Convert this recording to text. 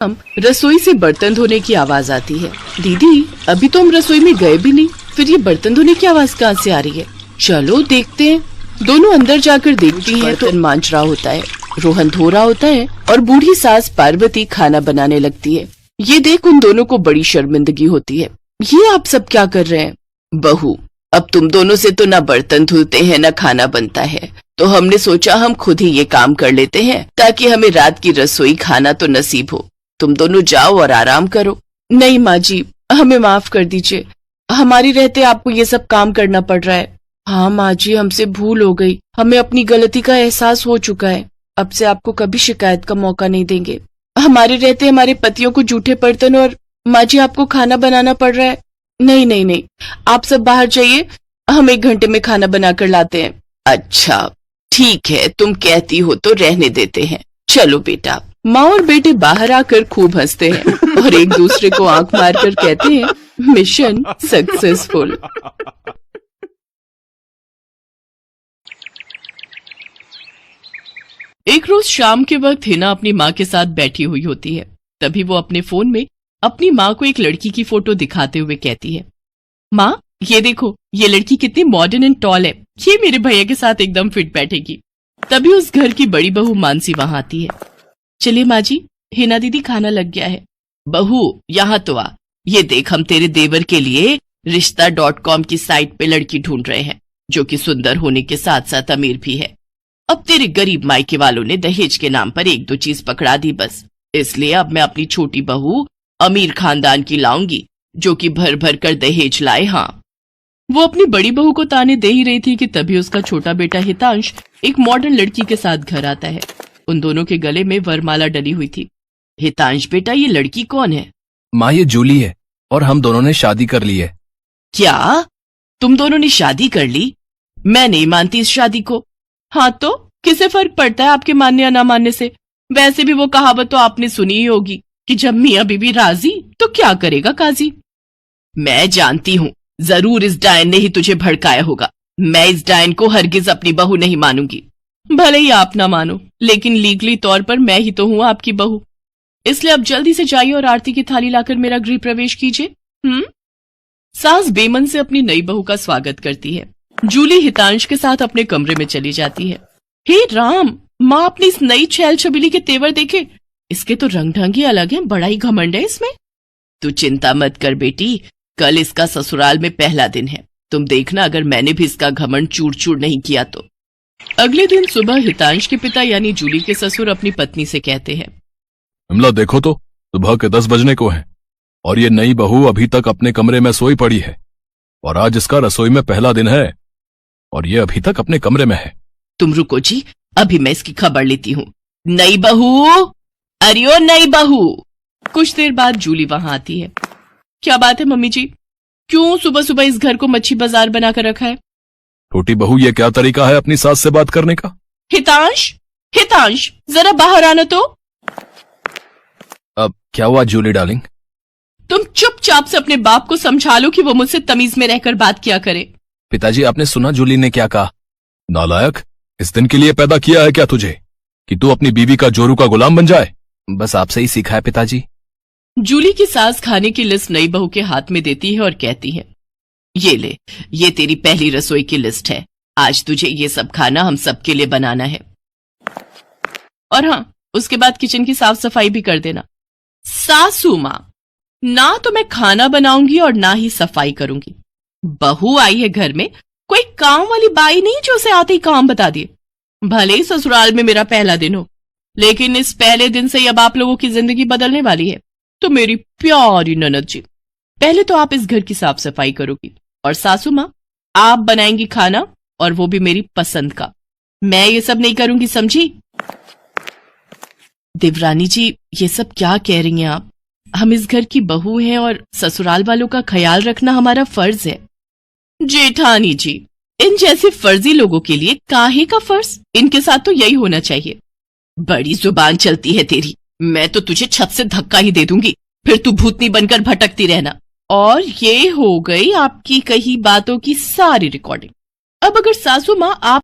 हम रसोई से बर्तन धोने की आवाज आती है। दीदी, अभी तो हम रसोई में गए भी नहीं, फिर ये बर्तन धोने की आवाज कहाँ से आ रही है? चलो देखते हैं। दोनों अंदर जाकर देखती हैं तो मांझ रहा होता है, रोहन धो रहा होता है और बूढ़ी सास पार्वती खाना बनाने लगती है। ये देख उन दोनों को बड़ी शर्मिंदगी होती है। ये आप सब क्या कर रहे हैं? बहू, अब तुम दोनों से तो ना बर्तन धुलते हैं ना खाना बनता है, तो हमने सोचा हम खुद ही ये काम कर लेते हैं ताकि हमें रात की रसोई खाना तो नसीब हो। तुम दोनों जाओ और आराम करो। नहीं माँ जी, हमें माफ कर दीजिए, हमारी रहते आपको ये सब काम करना पड़ रहा है। हाँ माँ जी, हमसे भूल हो गई, हमें अपनी गलती का एहसास हो चुका है। अब से आपको कभी शिकायत का मौका नहीं देंगे। हमारे रहते हमारे पतियों को जूठे बर्तन और माँ जी आपको खाना बनाना पड़ रहा है। नहीं नहीं नहीं, आप सब बाहर जाइए, हम 1 घंटे में खाना बनाकर लाते हैं। अच्छा ठीक है, तुम कहती हो तो रहने देते हैं। चलो बेटा। माँ और बेटे बाहर आकर खूब हंसते हैं और एक दूसरे को आंख मारकर कहते हैं मिशन सक्सेसफुल। एक रोज शाम के वक्त हिना अपनी माँ के साथ बैठी हुई होती है। तभी वो अपने फोन में अपनी माँ को एक लड़की की फोटो दिखाते हुए कहती है, माँ ये देखो, ये लड़की कितनी मॉडर्न एंड टॉल है, ये मेरे भैया के साथ एकदम फिट बैठेगी। तभी उस घर की बड़ी बहू मानसी वहां आती है। चलिए माँ जी, हिना दीदी खाना लग गया है। बहू यहाँ तो आ, ये देख हम तेरे देवर के लिए रिश्ता.com की साइट पे लड़की ढूंढ रहे हैं जो कि सुंदर होने के साथ साथ अमीर भी है। अब तेरे गरीब मायके वालों ने दहेज के नाम पर 1-2 चीज पकड़ा दी बस, इसलिए अब मैं अपनी छोटी बहू अमीर खानदान की लाऊंगी जो कि भर भर कर दहेज लाए। हाँ, वो अपनी बड़ी बहू को ताने दे ही रही थी कि तभी उसका छोटा बेटा हितांश एक मॉडर्न लड़की के साथ घर आता है। उन दोनों के गले में वरमाला डली हुई थी। हितांश बेटा, ये लड़की कौन है? माँ ये जूली है और हम दोनों ने शादी कर ली है। क्या तुम दोनों ने शादी कर ली? मैं नहीं मानती इस शादी को। हाँ तो किसे फर्क पड़ता है आपके मानने या ना मानने से? वैसे भी वो कहावत तो आपने सुनी ही होगी कि जब मियाँ बीबी राजी तो क्या करेगा काजी। मैं जानती हूँ, जरूर इस डायन ने ही तुझे भड़काया होगा। मैं इस डायन को हरगिज अपनी बहू नहीं मानूंगी। भले ही आप ना मानो, लेकिन लीगली तौर पर मैं ही तो हूँ आपकी बहू। इसलिए अब जल्दी से जाइए और आरती की थाली लाकर मेरा गृह प्रवेश कीजिए। सास बेमन से अपनी नई बहू का स्वागत करती है। जूली हितांश के साथ अपने कमरे में चली जाती है। हे राम, माँ अपनी इस नई छैल छबीली के तेवर देखे, इसके तो रंग ढंग ही अलग है, बड़ा ही घमंड है इसमें। तू चिंता मत कर बेटी, कल इसका ससुराल में पहला दिन है, तुम देखना अगर मैंने भी इसका घमंड चूर चूर नहीं किया तो। अगले दिन सुबह हितांश के पिता यानी जूली के ससुर अपनी पत्नी से कहते हैं, विमला देखो तो, सुबह के 10 बजने को है और ये नई बहू अभी तक अपने कमरे में सोई पड़ी है और आज इसका रसोई में पहला दिन है और ये अभी तक अपने कमरे में है। तुम रुको जी, अभी मैं इसकी खबर लेती हूँ। नई बहू, अरे ओ नई बहू। कुछ देर बाद जूली वहां आती है। क्या बात है मम्मी जी, क्यों सुबह सुबह इस घर को मच्छी बाजार बनाकर रखा है? छोटी बहू, ये क्या तरीका है अपनी सास से बात करने का? हितांश, हितांश जरा बाहर आना तो। अब क्या हुआ जूली डार्लिंग? तुम चुपचाप से अपने बाप को समझा लो कि वो मुझसे तमीज में रहकर बात किया करे। पिताजी, आपने सुना जूली ने क्या कहा? नालायक, इस दिन के लिए पैदा किया है क्या तुझे कि तू अपनी बीवी का जोरू का गुलाम बन जाए? बस आपसे ही सीखा है पिताजी। जूली की सास खाने की लिस्ट नई बहू के हाथ में देती है और कहती है, ये ले, ये तेरी पहली रसोई की लिस्ट है। आज तुझे ये सब खाना हम सबके लिए बनाना है। और हाँ, उसके बाद किचन की साफ सफाई भी कर देना। सासू माँ, ना तो मैं खाना बनाऊंगी और ना ही सफाई करूंगी। बहू आई है घर में, कोई काम वाली बाई नहीं जो उसे आते ही काम बता दिए। भले ही ससुराल में मेरा पहला दिन हो, लेकिन इस पहले दिन से अब आप लोगों की जिंदगी बदलने वाली है। तो मेरी प्यारी ननद जी, पहले तो आप इस घर की साफ सफाई करोगी और सासू माँ आप बनाएंगी खाना, और वो भी मेरी पसंद का। मैं ये सब नहीं करूंगी, समझी? देवरानी जी, ये सब क्या कह रही हैं आप? हम इस घर की बहू हैं और ससुराल वालों का ख्याल रखना हमारा फर्ज है। जेठानी जी, इन जैसे फर्जी लोगों के लिए काहे का फर्ज? इनके साथ तो यही होना चाहिए। बड़ी जुबान चलती है तेरी, मैं तो तुझे छत से धक्का ही दे दूंगी, फिर तू भूतनी बनकर भटकती रहना। और ये हो गई आपकी कही बातों की सारी रिकॉर्डिंग। अब अगर सासू माँ आप